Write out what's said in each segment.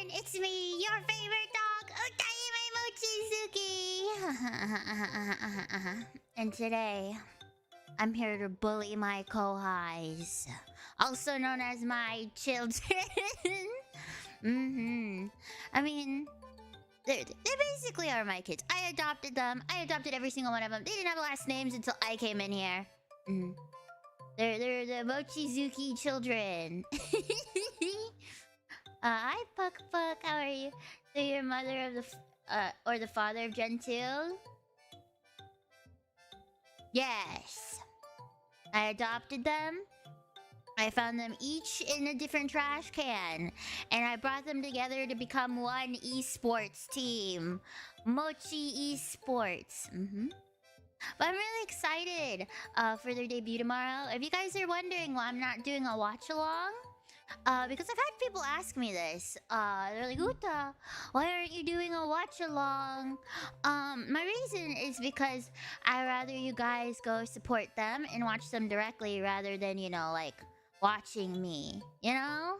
everyone! It's me, your favorite dog, Utahime Mochizuki! And today, I'm here to bully my Kohais, also known as my children. I mean, they basically are my kids. I adopted them. I adopted every single one of them. They didn't have last names until I came in here. They're the Mochizuki children. Hi, Puck Puck. How are you? So you're mother of the or the father of Gen 2? Yes. I adopted them. I found them each in a different trash can, and I brought them together to become one esports team, Mochi Esports. But I'm really excited for their debut tomorrow. If you guys are wondering why I'm not doing a watch along, because I've had people ask me this. They're like, Uta, why aren't you doing a watch along? My reason is because I'd rather you guys go support them and watch them directly rather than, you know, like watching me. You know?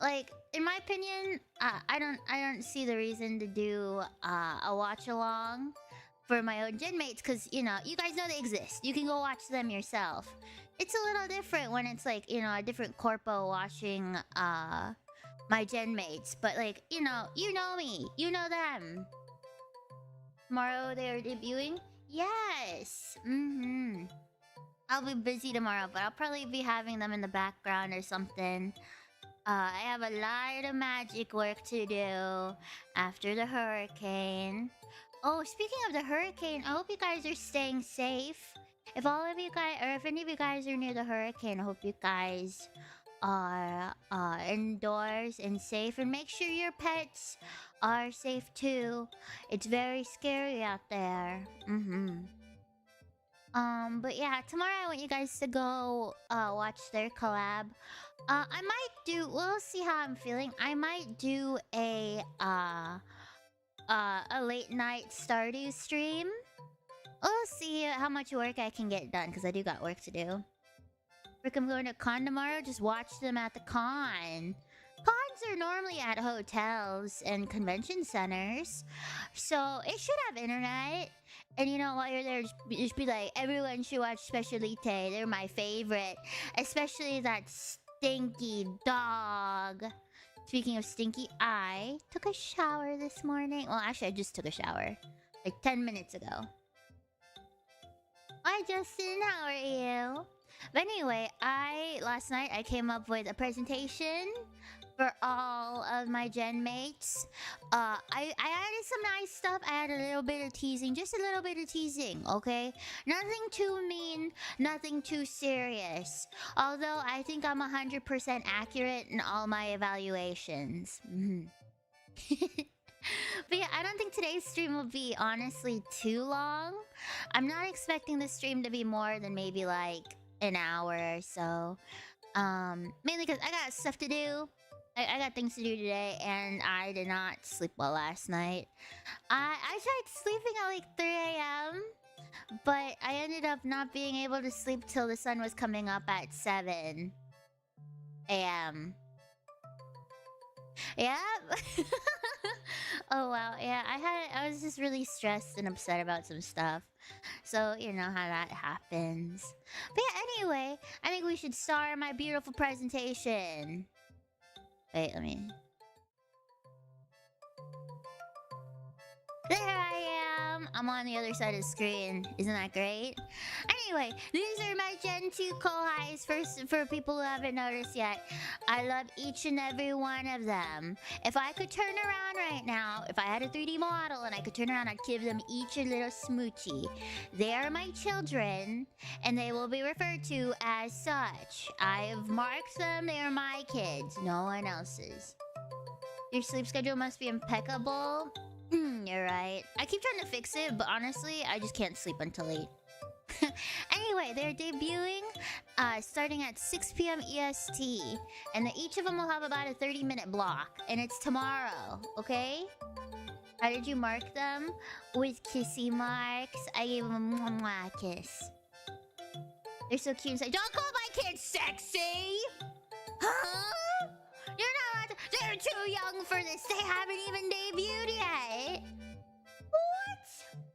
Like, in my opinion, I don't see the reason to do a watch along for my own gen mates, because, you know, you guys know they exist. You can go watch them yourself. It's a little different when it's like, you know, a different corpo watching my gen mates. But like, you know me. You know them. Tomorrow they're debuting? Yes. I'll be busy tomorrow, but I'll probably be having them in the background or something. I have a lot of magic work to do after the hurricane. Oh, speaking of the hurricane, I hope you guys are staying safe. If all of you guys, or if any of you guys are near the hurricane, I hope you guys are indoors and safe. And make sure your pets are safe too. It's very scary out there. But yeah, tomorrow I want you guys to go watch their collab. I might do, we'll see how I'm feeling. I might do a late night Stardew stream. We'll see how much work I can get done, because I do got work to do. Frick, I'm going to con tomorrow. Just watch them at the con. Cons are normally at hotels and convention centers, so it should have internet. And you know, while you're there, just be like, everyone should watch Specialite. They're my favorite. Especially that stinky dog. Speaking of stinky, I took a shower this morning. Well, actually, I just took a shower. Like 10 minutes ago. Hi, Justin. How are you? But anyway, last night I came up with a presentation for all of my gen mates. I added some nice stuff. I added a little bit of teasing. Just a little bit of teasing, okay? Nothing too mean. Nothing too serious. Although I think I'm 100% accurate in all my evaluations. But yeah, I don't think today's stream will be honestly too long. I'm not expecting the stream to be more than maybe like an hour or so. Mainly because I got stuff to do. I got things to do today, and I did not sleep well last night. I tried sleeping at like 3 a.m., but I ended up not being able to sleep till the sun was coming up at 7 a.m. Yep. Oh wow, yeah, I was just really stressed and upset about some stuff. So, you know how that happens. But yeah, anyway, I think we should start my beautiful presentation. Wait, let me... There I am! I'm on the other side of the screen. Isn't that great? Anyway, these are my Gen 2 Kohais for people who haven't noticed yet. I love each and every one of them. If I could turn around right now, if I had a 3D model and I could turn around, I'd give them each a little smoochie. They are my children, and they will be referred to as such. I've marked them. They are my kids, no one else's. Your sleep schedule must be impeccable. You're right. I keep trying to fix it, but honestly, I just can't sleep until 8. Anyway, they're debuting starting at 6 p.m. EST. And each of them will have about a 30-minute block. And it's tomorrow, okay? How did you mark them? With kissy marks. I gave them a mwah kiss. They're so cute and say, don't call my kids sexy! Huh? You're not allowed to... They're too young for this. They haven't even debuted yet. What?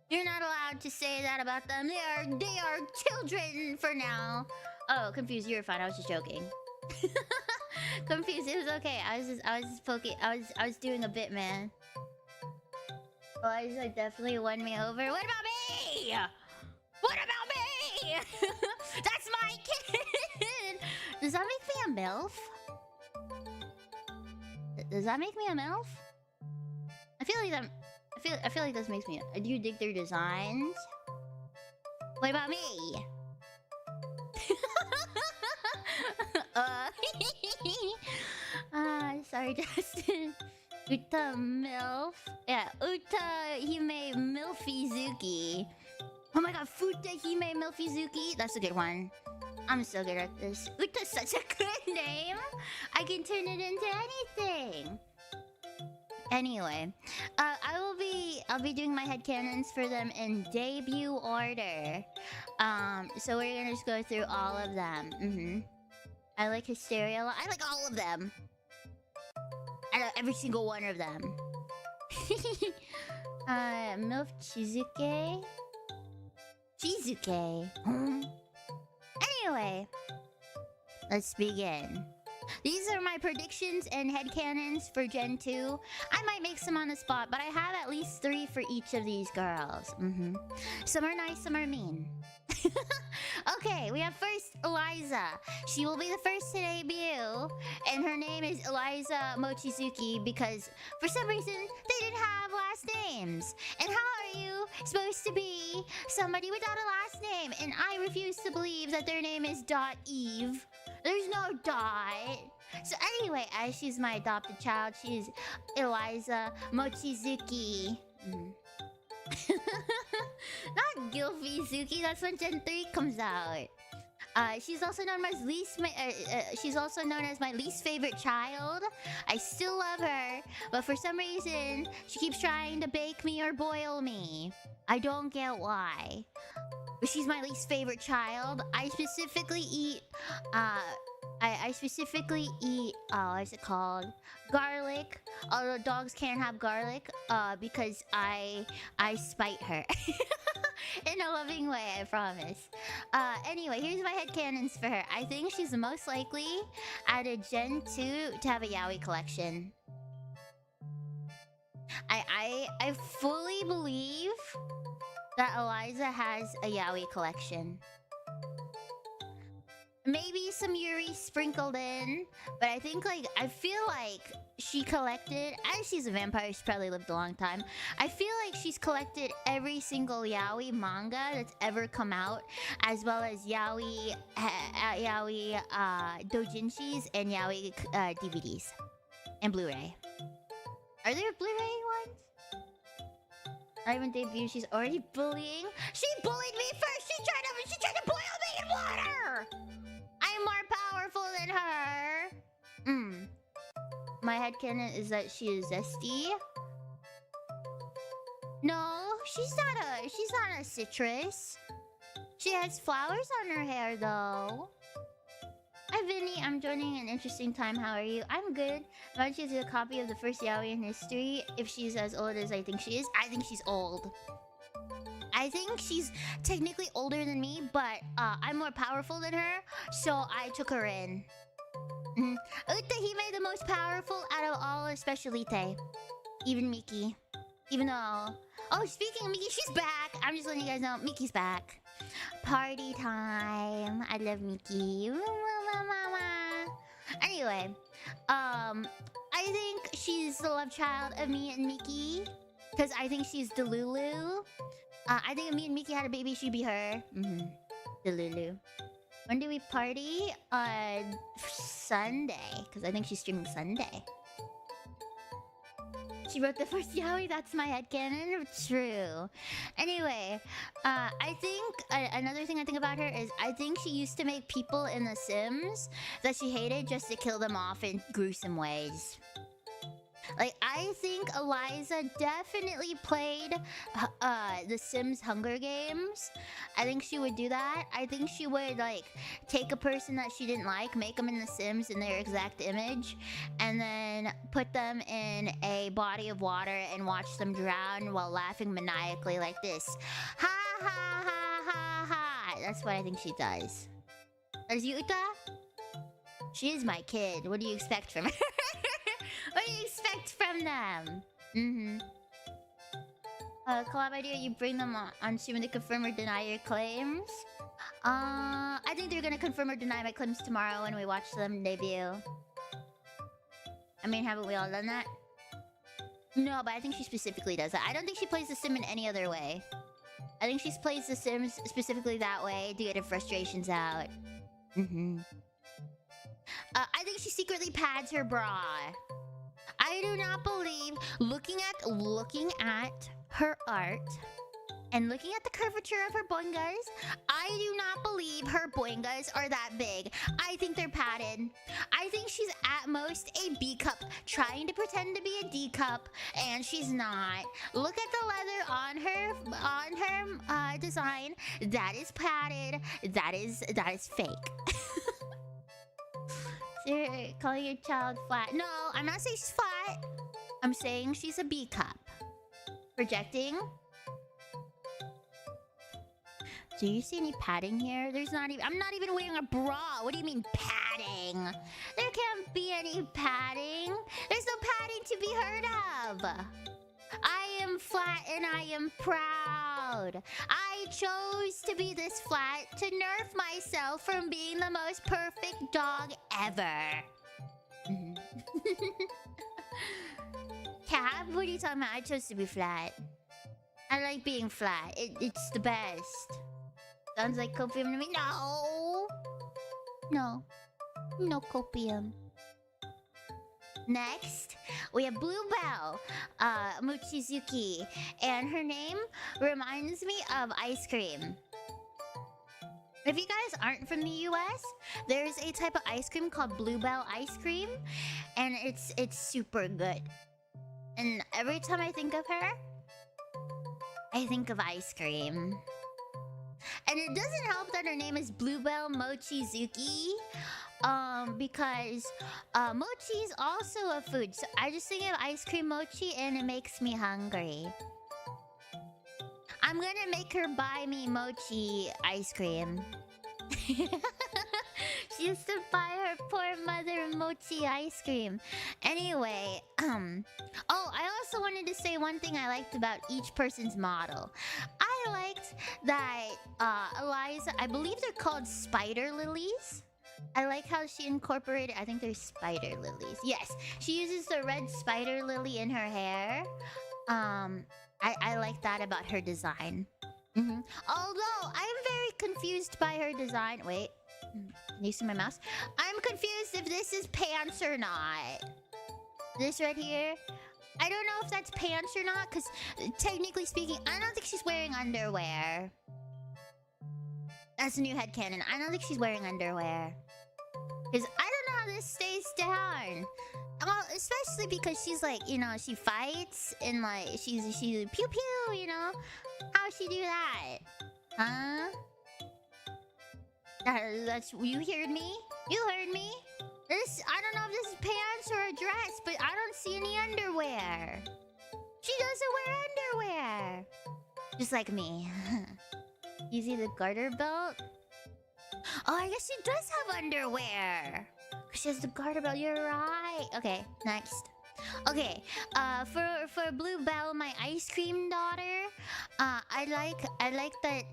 You're not allowed to say that about them. They are children for now. Oh, confused. You're fine. I was just joking. Confused. It was okay. I was just poking. I was doing a bit, man. Elyza definitely won me over. What about me? What about me? That's my kid. Does that make me a MILF? Does that make me a MILF? I feel like that. I feel like this makes me. Do you dig their designs? What about me? Sorry, Justin. Uta MILF. Yeah, Utahime Milfizuki. Oh my god, Futahime Milfizuki. That's a good one. I'm so good at this. Uta's such a good name. I can turn it into anything. Anyway, I'll be doing my headcanons for them in debut order. So we're gonna just go through all of them. I like Hysteria a lot. I like all of them. I know every single one of them. Mochizuki. Chizuke. Anyway, let's begin. These are my predictions and headcanons for Gen 2. I might make some on the spot, but I have at least 3 for each of these girls. Some are nice, some are mean. Okay, we have first Elyza. She will be the first to debut, and her name is Elyza Mochizuki because for some reason they didn't have last names. And how are you supposed to be somebody without a last name? And I refuse to believe that their name is .eve. There's no dot. So anyway, as she's my adopted child, she's Elyza Mochizuki. Not Gilfizuki, that's when Gen 3 comes out. She's also known as my least favorite child. I still love her, but for some reason, she keeps trying to bake me or boil me. I don't get why. But she's my least favorite child. I specifically eat, what's it called? Garlic. Although dogs can't have garlic, because I spite her. In a loving way, I promise. Anyway, here's my headcanons for her. I think she's most likely at a Gen 2 to have a yaoi collection. I fully believe that Elyza has a yaoi collection. Maybe some Yuri sprinkled in, but I feel like she collected, as she's a vampire, she's probably lived a long time. I feel like she's collected every single yaoi manga that's ever come out, as well as yaoi doujinshis and yaoi DVDs and Blu-ray. Are there Blu-ray ones? I haven't debuted. She's already bullying. She bullied me first. She tried to boil me in water. I'm more powerful than her. My headcanon is that she is zesty. No, she's not a citrus. She has flowers on her hair though. Hi Vinny, I'm joining an interesting time. How are you? I'm good. Why don't you do a copy of the first yaoi in history? If she's as old as I think she is. I think she's old. I think she's technically older than me, but I'm more powerful than her, so I took her in. Utahime the most powerful out of all of Specialite. Even Miki. Even though... Oh, speaking of Miki, she's back! I'm just letting you guys know, Miki's back. Party time. I love Miki. Anyway, I think she's the love child of me and Miki. Because I think she's Delulu. I think if me and Miki had a baby, she'd be her. Delulu. When do we party? Sunday. Because I think she's streaming Sunday. She wrote the first yaoi, that's my headcanon. True. Anyway, I think another thing I think about her is I think she used to make people in The Sims that she hated just to kill them off in gruesome ways. Like, I think Elyza definitely played The Sims Hunger Games. I think she would do that. I think she would, like, take a person that she didn't like, make them in The Sims in their exact image, and then put them in a body of water and watch them drown while laughing maniacally like this. Ha ha ha ha ha! That's what I think she does. As Yuta? She is my kid. What do you expect from her? What do you expect from them? Mm-hmm. Collab idea, you bring them on stream to confirm or deny your claims? I think they're gonna confirm or deny my claims tomorrow when we watch them debut. I mean, haven't we all done that? No, but I think she specifically does that. I don't think she plays The Sim in any other way. I think she plays The Sims specifically that way to get her frustrations out. Mm-hmm. I think she secretly pads her bra. I do not believe looking at her art and looking at the curvature of her boingas, I do not believe her boingas are that big. I think they're padded. I think she's at most a B cup, trying to pretend to be a D cup, and she's not. Look at the leather on her design. That is padded. That is fake. So you're calling your child flat? No, I'm not saying she's flat. I'm saying she's a B cup. Projecting. Do you see any padding here? There's not even... I'm not even wearing a bra. What do you mean padding? There can't be any padding. There's no padding to be heard of. I am flat and I am proud. I chose to be this flat to nerf myself from being the most perfect dog ever. Cab? What are you talking about? I chose to be flat. I like being flat. It's the best. Sounds like copium to me. No! No. No copium. Next, we have Bluebell, Mochizuki, and her name reminds me of ice cream. If you guys aren't from the US, there's a type of ice cream called Bluebell ice cream, and it's super good. And every time I think of her, I think of ice cream. And it doesn't help that her name is Bluebell Mochizuki. Because mochi is also a food. So I just think of ice cream mochi and it makes me hungry. I'm gonna make her buy me mochi ice cream. She used to buy her poor mother mochi ice cream. Anyway, oh, I also wanted to say one thing I liked about each person's model. I liked that Elyza, I believe they're called spider lilies. I like how she incorporated, I think they're spider lilies. Yes, she uses the red spider lily in her hair. I like that about her design. Although, I'm very confused by her design. Wait, can you see my mouse? I'm confused if this is pants or not. This right here. I don't know if that's pants or not, because technically speaking, I don't think she's wearing underwear. That's a new headcanon. I don't think she's wearing underwear. Because I don't know how this stays down. Well, especially because she's like, you know, she fights and like, she's pew pew, you know? How'd she do that? Huh? That's, you heard me? You heard me? This, I don't know if this is pants or a dress, but I don't see any underwear. She doesn't wear underwear. Just like me. You see the garter belt? Oh, I guess she does have underwear. She has the garter belt. You're right. Okay, next. Okay, for Bluebell, my ice cream daughter, I like that.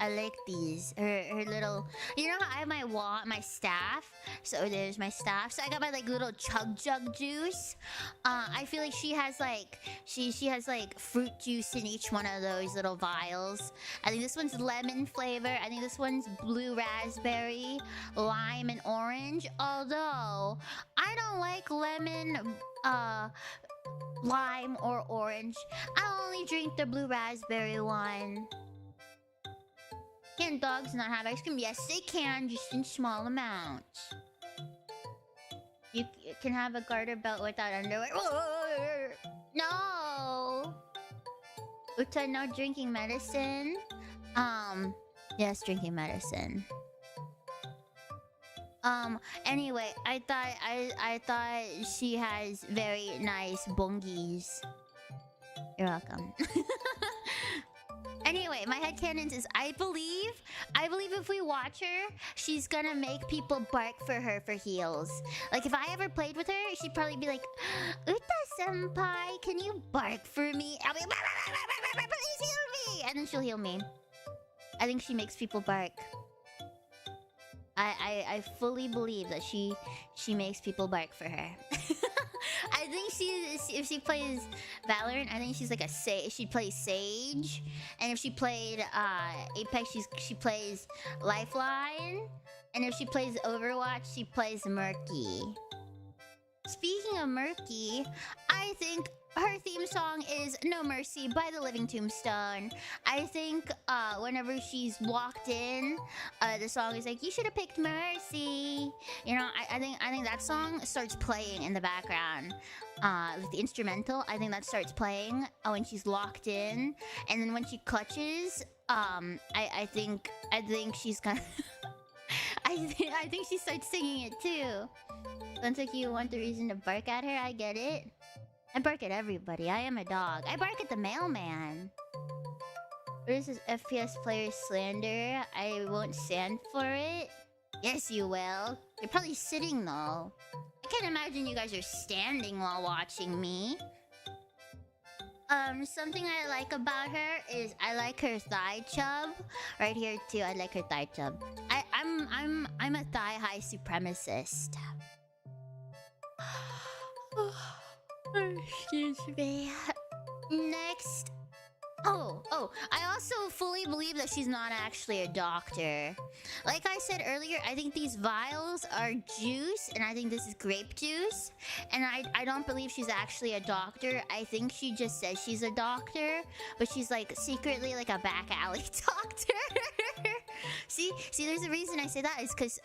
I like these. Her little. You know how I have my staff. So there's my staff. So I got my like little chug juice. I feel like she has like she has like fruit juice in each one of those little vials. I think this one's lemon flavor. I think this one's blue raspberry, lime, and orange. Although I don't like lemon, lime, or orange. I only drink the blue raspberry one. Can dogs not have ice cream? Yes, they can, just in small amounts. You can have a garter belt without underwear. No! Uta, no drinking medicine. Yes, drinking medicine. Anyway, I thought she has very nice bongies. You're welcome. Anyway, my headcanons is I believe if we watch her, she's gonna make people bark for her for heals. Like if I ever played with her, she'd probably be like, Uta-senpai, can you bark for me? I'll be like, please heal me! And then she'll heal me. I think she makes people bark. I fully believe that she makes people bark for her. I think if she plays Valorant, I think she's like she plays Sage, and if she played Apex, she plays Lifeline, and if she plays Overwatch, she plays Murky. Speaking of Murky, I think her theme song is No Mercy by the Living Tombstone. I think whenever she's walked in, the song is like, you should have picked Mercy. You know, I think that song starts playing in the background. With the instrumental, I think that starts playing when she's locked in. And then when she clutches, I think she's gonna I think she starts singing it too. Sounds like you want the reason to bark at her, I get it. I bark at everybody. I am a dog. I bark at the mailman. This is FPS player slander. I won't stand for it. Yes, you will. You're probably sitting though. I can't imagine you guys are standing while watching me. Something I like about her is I like her thigh chub. Right here too, I like her thigh chub. I'm a thigh high supremacist. Excuse me. Next. Oh, I also fully believe that she's not actually a doctor. Like I said earlier, I think these vials are juice, and I think this is grape juice. And I don't believe she's actually a doctor. I think she just says she's a doctor, but she's like secretly like a back alley doctor. See, there's a reason I say that is because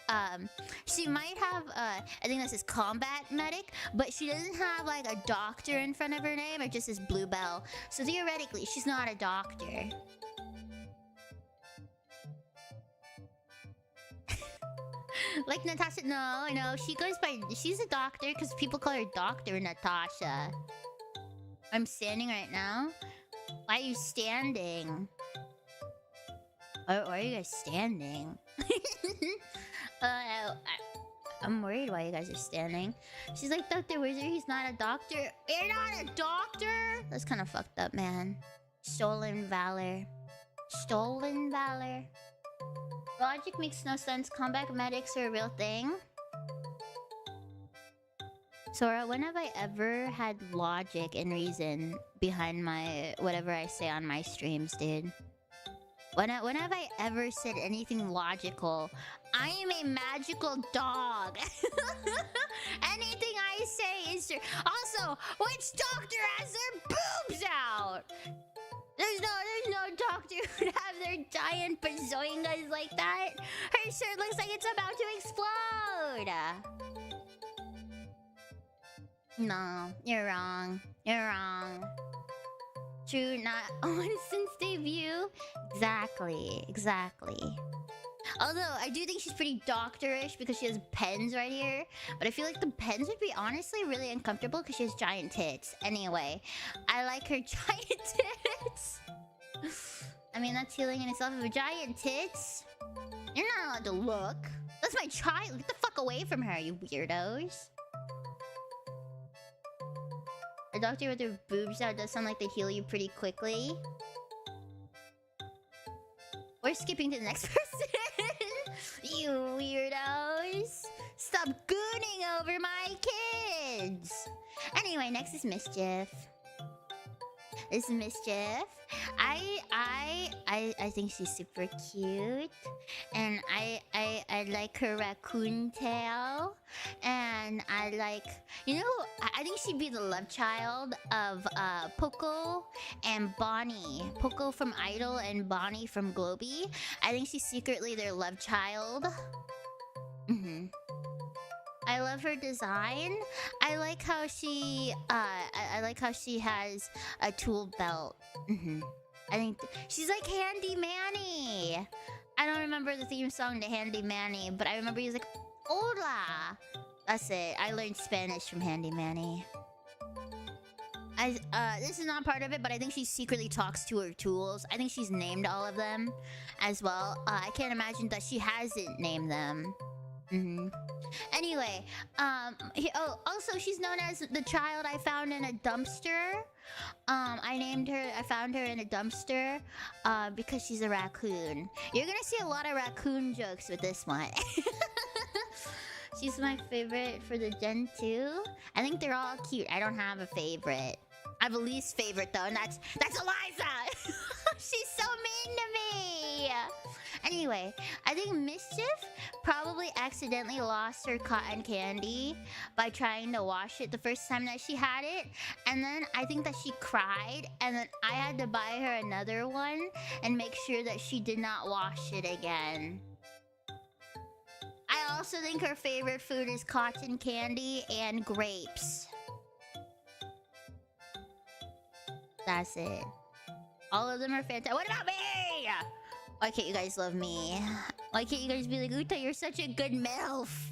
she might have I think this is combat medic, but she doesn't have like a doctor in front of her name. It just says Bluebell. So theoretically, she's not a doctor. Like Natasha, no, she goes by, she's a doctor because people call her Dr. Natasha. I'm standing right now. Why are you standing? Why are you guys standing? I'm worried why you guys are standing. She's like, Dr. Wizard, he's not a doctor. You're not a doctor? That's kind of fucked up, man. Stolen valor. Stolen valor. Logic makes no sense. Combat medics are a real thing. Sora, when have I ever had logic and reason behind my whatever I say on my streams, dude? When have I ever said anything logical? I am a magical dog. Anything I say is true. Also, which doctor has their boobs out? There's no doctor who'd have their giant bazoingas like that. Her shirt looks like it's about to explode. No, you're wrong. You're wrong. True, not on since debut. Exactly. Although, I do think she's pretty doctorish because she has pens right here. But I feel like the pens would be honestly really uncomfortable because she has giant tits. Anyway, I like her giant tits. I mean, that's healing in itself. Of giant tits, you're not allowed to look. That's my child. Get the fuck away from her, you weirdos. A doctor with their boobs out does sound like they heal you pretty quickly. We're skipping to the next person. You weirdos. Stop gooning over my kids. Anyway, next is Mischief. This is Mischief. I think she's super cute, and I like her raccoon tail, and I like, I think she'd be the love child of Poco and Bonnie. Poco from Idol and Bonnie from Globee. I think she's secretly their love child. I love her design. I like how she I like how she has a tool belt. I think she's like Handy Manny. I don't remember the theme song to Handy Manny, but I remember he's like, "Hola." That's it. I learned Spanish from Handy Manny. This is not part of it, but I think she secretly talks to her tools. I think she's named all of them as well. I can't imagine that she hasn't named them. Anyway, also she's known as the child I found in a dumpster. I found her in a dumpster because she's a raccoon. You're gonna see a lot of raccoon jokes with this one. She's my favorite for the Gen 2. I think they're all cute. I don't have a favorite. I have a least favorite though, and that's Elyza. She's so mean to me. Anyway, I think Mischief probably accidentally lost her cotton candy by trying to wash it the first time that she had it. And then I think that she cried, and then I had to buy her another one and make sure that she did not wash it again. I also think her favorite food is cotton candy and grapes. That's it. All of them are fantastic. What about me? Why can't you guys love me? Why can't you guys be like, Uta, you're such a good MILF?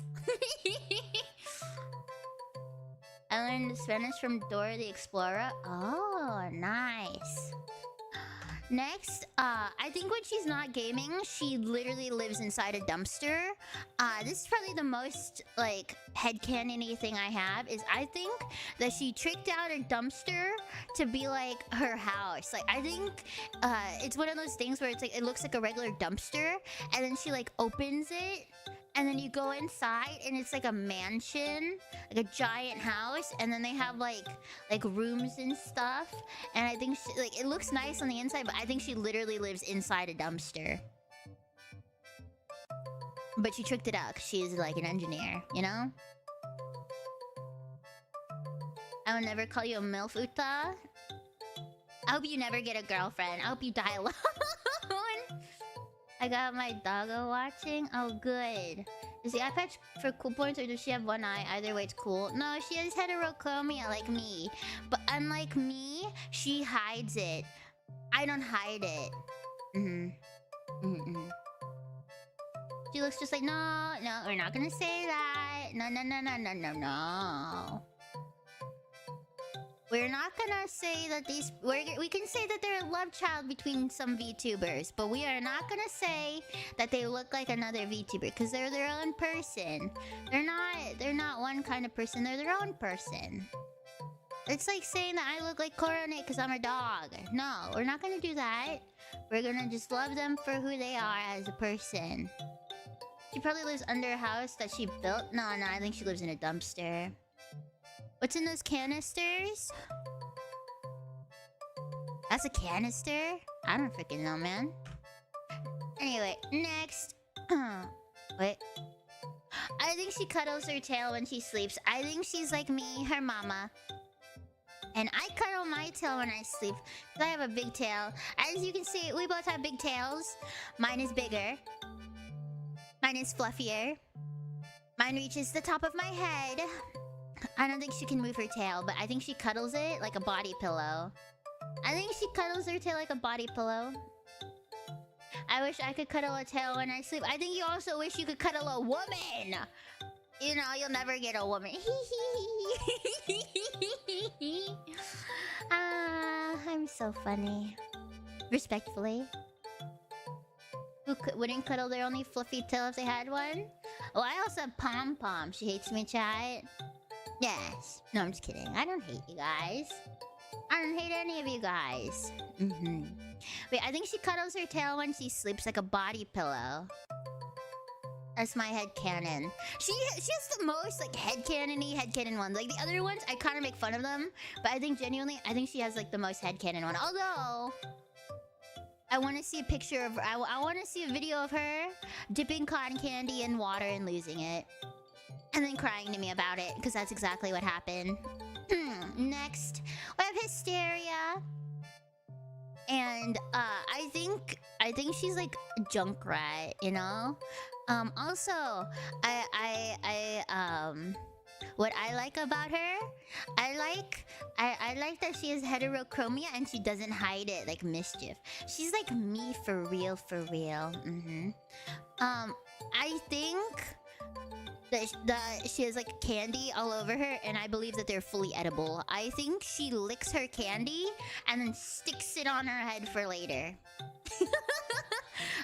I learned Spanish from Dora the Explorer. Oh, nice. Next, I think when she's not gaming, she literally lives inside a dumpster. This is probably the most, like, headcanon-y thing I have, is I think that she tricked out a dumpster to be, like, her house. Like, I think, it's one of those things where it's, like, it looks like a regular dumpster, and then she, like, opens it, and then you go inside, and it's like a mansion, like a giant house, and then they have like rooms and stuff. And I think she, like, it looks nice on the inside, but I think she literally lives inside a dumpster. But she tricked it out because she's like an engineer, you know? I will never call you a MILF, Uta. I hope you never get a girlfriend. I hope you die alone. I got my doggo watching. Oh, good. Is the eye patch for cool points, or does she have one eye? Either way, it's cool. No, she has heterochromia like me. But unlike me, she hides it. I don't hide it. She looks just like, no, we're not gonna say that. No. We're not gonna say that these... We can say that they're a love child between some VTubers, but we are not gonna say that they look like another VTuber, because they're their own person. They're not one kind of person, they're their own person. It's like saying that I look like Coronate because I'm a dog. No, we're not gonna do that. We're gonna just love them for who they are as a person. She probably lives under a house that she built. No, I think she lives in a dumpster. What's in those canisters? That's a canister? I don't freaking know, man. Anyway, next. Wait. I think she cuddles her tail when she sleeps. I think she's like me, her mama. And I cuddle my tail when I sleep, because I have a big tail. As you can see, we both have big tails. Mine is bigger. Mine is fluffier. Mine reaches the top of my head. I don't think she can move her tail, but I think she cuddles it like a body pillow. I think she cuddles her tail like a body pillow. I wish I could cuddle a tail when I sleep. I think you also wish you could cuddle a woman. You know, you'll never get a woman. I'm so funny. Respectfully. Who wouldn't cuddle their only fluffy tail if they had one? Oh, I also have Pom-Pom. She hates me, chat. Yes. No, I'm just kidding. I don't hate you guys. I don't hate any of you guys. Wait, I think she cuddles her tail when she sleeps like a body pillow. That's my headcanon. She has the most like headcanon ones. Like the other ones, I kind of make fun of them. But I think genuinely, I think she has like the most headcanon one. Although, I want to see a picture of her. I want to see a video of her dipping cotton candy in water and losing it. And then crying to me about it, because that's exactly what happened. Next, we have Hysteria. And I think she's like a Junkrat, you know? Also, I what I like about her, I like that she has heterochromia and she doesn't hide it like Mischief. She's like me for real, for real. I think that she has like candy all over her, and I believe that they're fully edible. I think she licks her candy and then sticks it on her head for later.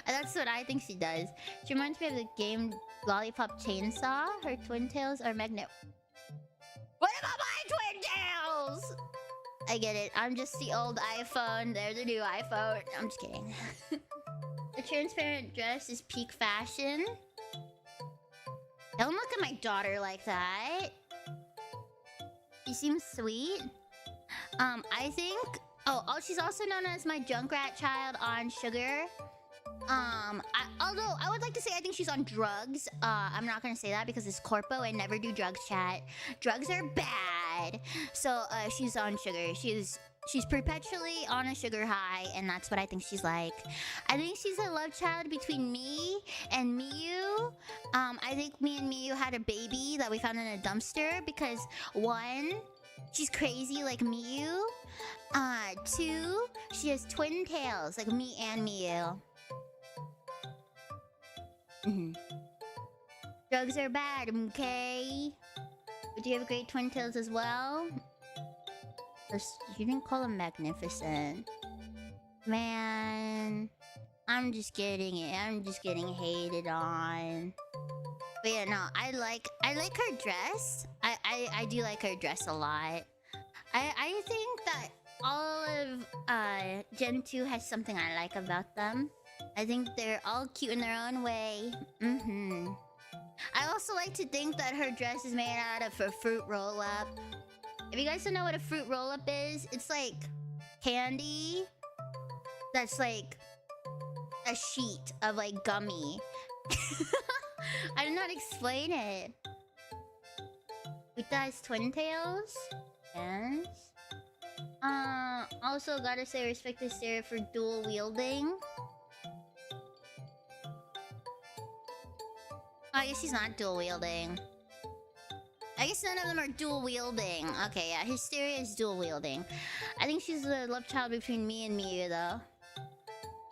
That's what I think she does. She reminds me of the game Lollipop Chainsaw. Her twin tails are magnet. What about my twin tails? I get it. I'm just the old iPhone. There's a new iPhone. I'm just kidding. The transparent dress is peak fashion. Don't look at my daughter like that. She seems sweet. I think... Oh, she's also known as my Junkrat child on Sugar. Although I would like to say I think she's on drugs. I'm not gonna say that because it's corpo and never do drugs, chat. Drugs are bad. So, she's on Sugar. She's perpetually on a sugar high, and that's what I think she's like. I think she's a love child between me and Miyu. I think me and Miyu had a baby that we found in a dumpster because 1, she's crazy like Miyu. 2, she has twin tails like me and Miyu. Drugs are bad, okay? But you have great twin tails as well. You didn't call him magnificent. Man, I'm just getting it. I'm just getting hated on. But yeah, no, I like her dress. I do like her dress a lot. I think that all of Gen 2 has something I like about them. I think they're all cute in their own way. I also like to think that her dress is made out of a fruit roll-up. If you guys don't know what a fruit roll-up is, it's like candy that's like a sheet of like gummy. I do not explain it. Uta has twin tails. Yes. Also gotta say respect to Hysteria for dual wielding. Oh, I guess she's not dual wielding. I guess none of them are dual wielding. Okay, yeah, Hysteria is dual wielding. I think she's the love child between me and Miyu, though.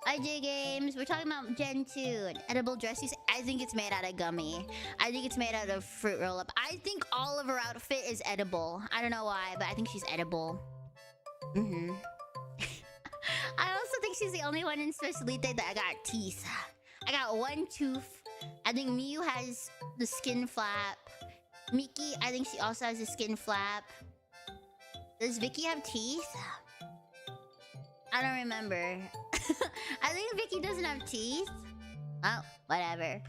IJ Games, we're talking about Gen 2. An edible dress. I think it's made out of gummy. I think it's made out of fruit roll-up. I think all of her outfit is edible. I don't know why, but I think she's edible. I also think she's the only one in Specialite that I got teeth. I got 1 tooth. I think Miyu has the skin flap. Miki, I think she also has a skin flap. Does Vicky have teeth? I don't remember. I think Vicky doesn't have teeth. Oh, whatever.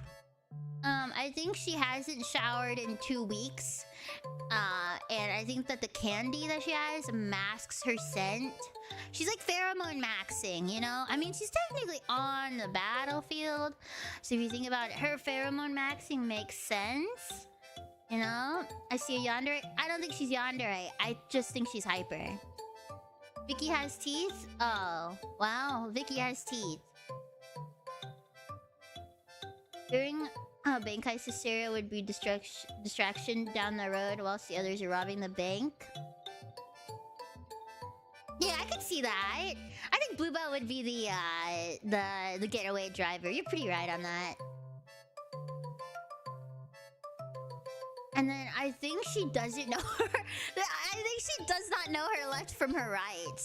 I think she hasn't showered in 2 weeks. And I think that the candy that she has masks her scent. She's like pheromone maxing, you know? I mean, she's technically on the battlefield. So if you think about it, her pheromone maxing makes sense. You know? I see a yandere. I don't think she's yandere. I just think she's hyper. Vicky has teeth? Oh, wow. Vicky has teeth. During Bankai's Hysteria would be distraction down the road whilst the others are robbing the bank. Yeah, I could see that. I think Bluebell would be the getaway driver. You're pretty right on that. And then I think she doesn't know her. I think she does not know her left from her right.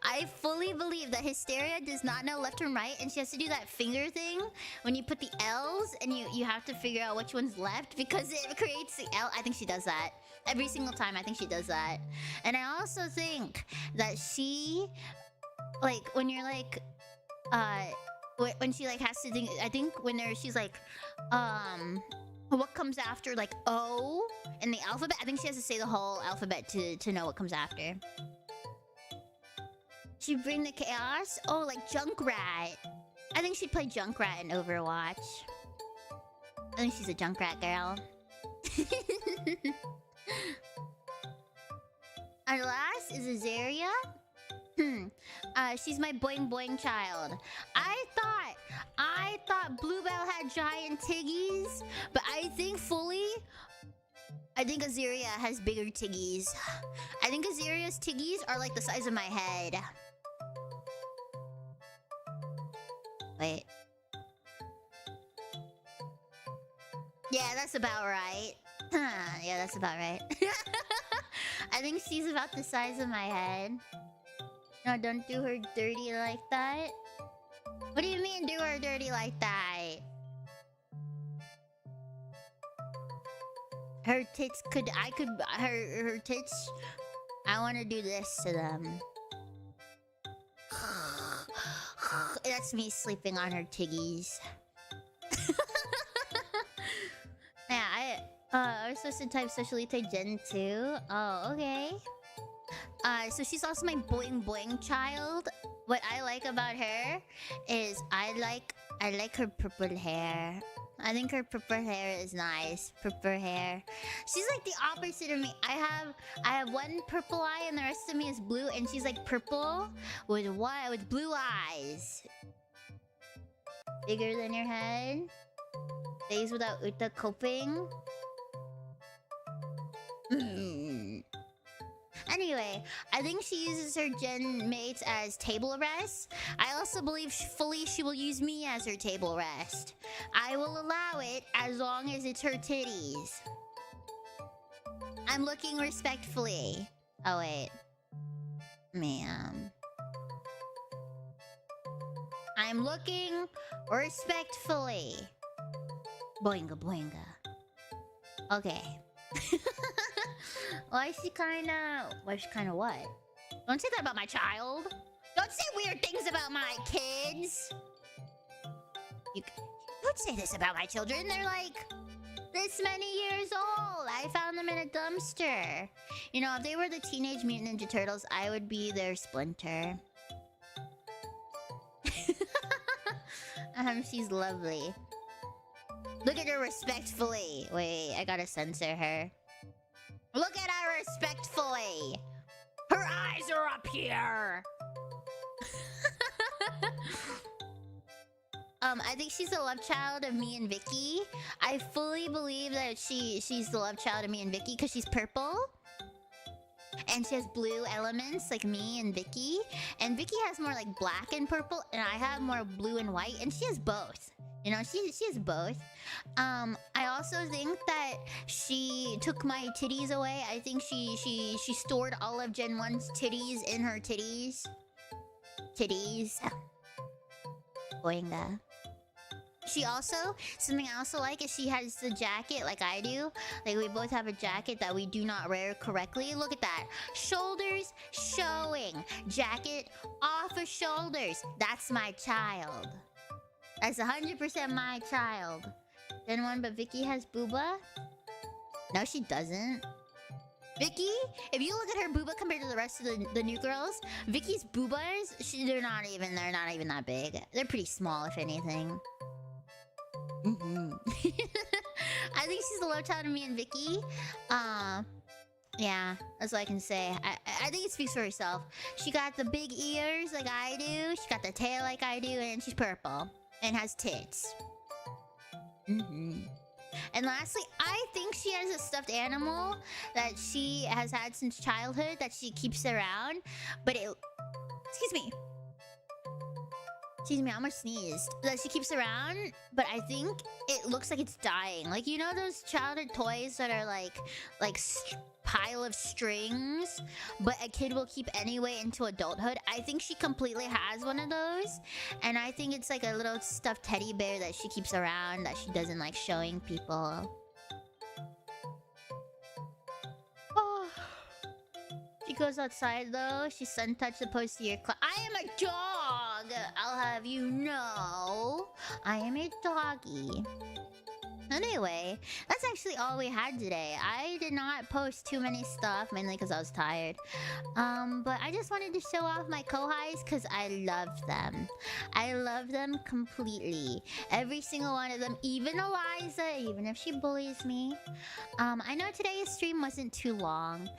I fully believe that Hysteria does not know left from right, and she has to do that finger thing when you put the L's and you have to figure out which one's left because it creates the L. I think she does that. Every single time, I think she does that. And I also think that she, like, when you're like, when she like has to think, I think when she's like, what comes after like O in the alphabet? I think she has to say the whole alphabet to know what comes after. She'd bring the chaos? Oh, like Junkrat. I think she'd play Junkrat in Overwatch. I think she's a Junkrat girl. Our last is Azeria. She's my boing boing child. I thought Bluebell had giant tiggies, but I think fully I think Azeria has bigger tiggies. I think Azeria's tiggies are like the size of my head. Wait. Yeah, that's about right. Yeah, that's about right. I think she's about the size of my head. No, don't do her dirty like that. What do you mean do her dirty like that? Her tits could... Her tits... I want to do this to them. That's me sleeping on her tiggies. Yeah, I was supposed to type Specialite Gen 2. Oh, okay. So she's also my boing boing child. What I like about her is I like her purple hair. I think her purple hair is nice. Purple hair. She's like the opposite of me. I have one purple eye and the rest of me is blue, and she's like purple with blue eyes. Bigger than your head. Days without Uta coping. Anyway, I think she uses her gen mates as table rest. I also believe fully she will use me as her table rest. I will allow it as long as it's her titties. I'm looking respectfully. Oh wait. Ma'am. I'm looking respectfully. Boinga boinga. Okay. Why is she kinda what? Don't say that about my child. Don't say weird things about my kids. You don't say this about my children. They're like this many years old. I found them in a dumpster. You know, if they were the Teenage Mutant Ninja Turtles, I would be their Splinter. She's lovely. Look at her respectfully. Wait, I gotta censor her. Look at her respectfully. Her eyes are up here. I think she's the love child of me and Vicky. I fully believe that she's the love child of me and Vicky because she's purple. And she has blue elements like me and Vicky. And Vicky has more like black and purple, and I have more blue and white, and she has both. You know, she has both. I also think that she took my titties away. I think she stored all of Gen 1's titties in her titties. Titties. Boinga. She also, something I also like is she has the jacket like I do. Like we both have a jacket that we do not wear correctly. Look at that. Shoulders showing. Jacket off of shoulders. That's my child. That's 100% my child. Then one, but Vicky has booba? No, she doesn't. Vicky, if you look at her booba compared to the rest of the new girls, Vicky's boobas, they're not even that big. They're pretty small, if anything. I think she's the love child of me and Vicky. Yeah, that's all I can say. I think it speaks for herself. She got the big ears like I do. She got the tail like I do, and she's purple and has tits. And lastly, I think she has a stuffed animal that she has had since childhood that she keeps around. But it... Excuse me, I almost sneezed. That she keeps around, but I think it looks like it's dying. Like, you know those childhood toys that are like pile of strings, but a kid will keep anyway into adulthood? I think she completely has one of those, and I think it's like a little stuffed teddy bear that she keeps around that she doesn't like showing people. Oh. She goes outside though. She's sun-touched opposed to your I am a dog! I'll have you know. I am a doggy. Anyway, that's actually all we had today. I did not post too many stuff, mainly because I was tired. But I just wanted to show off my Kohais because I love them. I love them completely. Every single one of them, even Elyza, even if she bullies me. I know today's stream wasn't too long,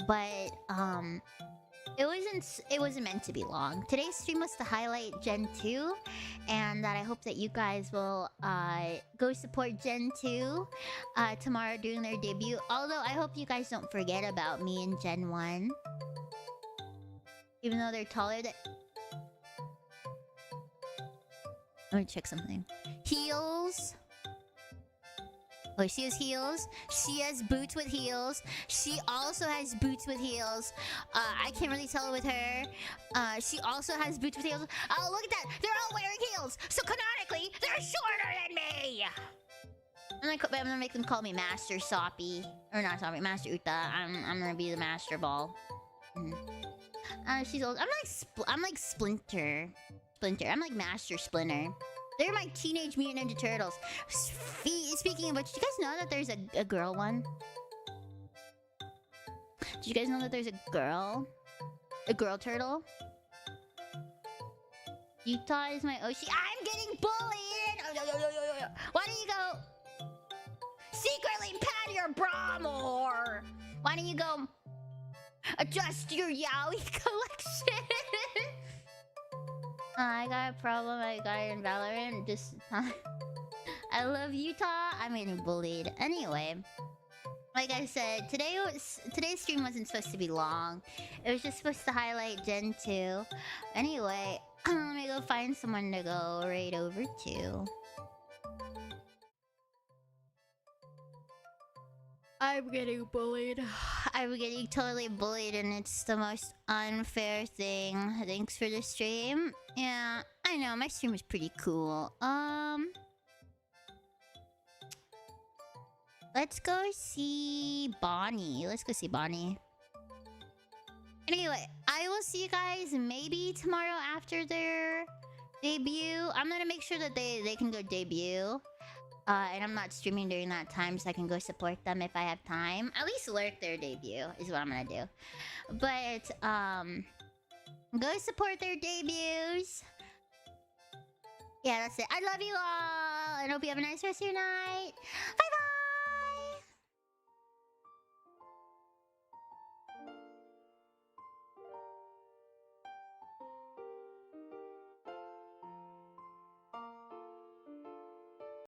but It wasn't meant to be long. Today's stream was to highlight Gen 2, and that I hope that you guys will go support Gen 2 tomorrow during their debut. Although I hope you guys don't forget about me and Gen 1. Even though they're taller than... Let me check something. Heels. Oh, she has heels. She has boots with heels. She also has boots with heels. I can't really tell with her. She also has boots with heels. Oh, look at that! They're all wearing heels! So canonically, they're shorter than me! I'm gonna make them call me Master Soppy. Or not Soppy, Master Uta. I'm gonna be the Master Ball. She's old. I'm like Splinter. I'm like Master Splinter. They're my Teenage Mutant Ninja Turtles. Speaking of which, did you guys know that there's a girl one? Did you guys know that there's a girl turtle? Utah is my Oshi. I'm getting bullied! Why don't you go... secretly pat your bra more? Why don't you go... adjust your yaoi collection? I got a problem. I got it in Valorant. Just I love Utah. I'm getting bullied. Anyway, like I said, today's stream wasn't supposed to be long. It was just supposed to highlight Gen 2. Anyway, let me go find someone to go right over to. I'm getting bullied. I'm getting totally bullied, and it's the most unfair thing. Thanks for the stream. Yeah, I know, my stream was pretty cool. Let's go see Bonnie. Anyway, I will see you guys maybe tomorrow after their debut. I'm gonna make sure that they can go debut. And I'm not streaming during that time, so I can go support them if I have time. At least lurk their debut is what I'm gonna do. But go support their debuts. Yeah, that's it. I love you all, and hope you have a nice rest of your night. Bye.